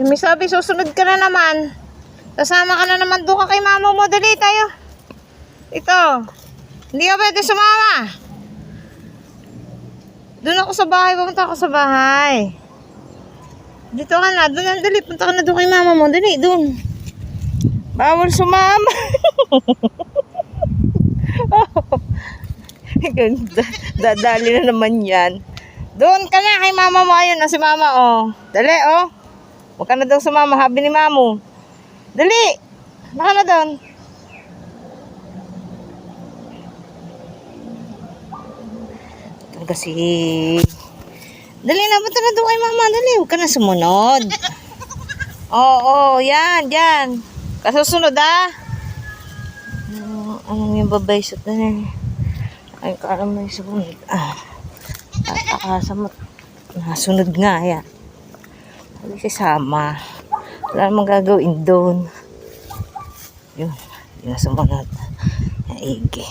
May sabi, susunod ka na naman. Kasama ka na naman doon ka kay mama mo. Dali tayo. Ito. Hindi ka pwede sumama. Doon ako sa bahay. Pumunta ako sa bahay. Dito ka na. Doon. Dali. Punta ka na doon kay mama mo. Dali. Doon. Bawal sumama. Ganda. Dadali na naman yan. Doon ka na kay mama mo. Ayun na si mama, oh. Dali, oh. Huwag ka na doon sumama. Habi ni mamo. Dali. Baka na doon. Ito kasi. Dali na. Punta na doon kay mama. Dali. Huwag ka na sumunod. Oo, yan. Yan. Kasusunod, ah. Anong yung babaysot na yan? Ay, karam na yung sumunod. Tatakas mo. Nasunod nga, yan. Hindi sisama. Wala namang gagawin doon. Yun. Hindi na sumunod. Naigi.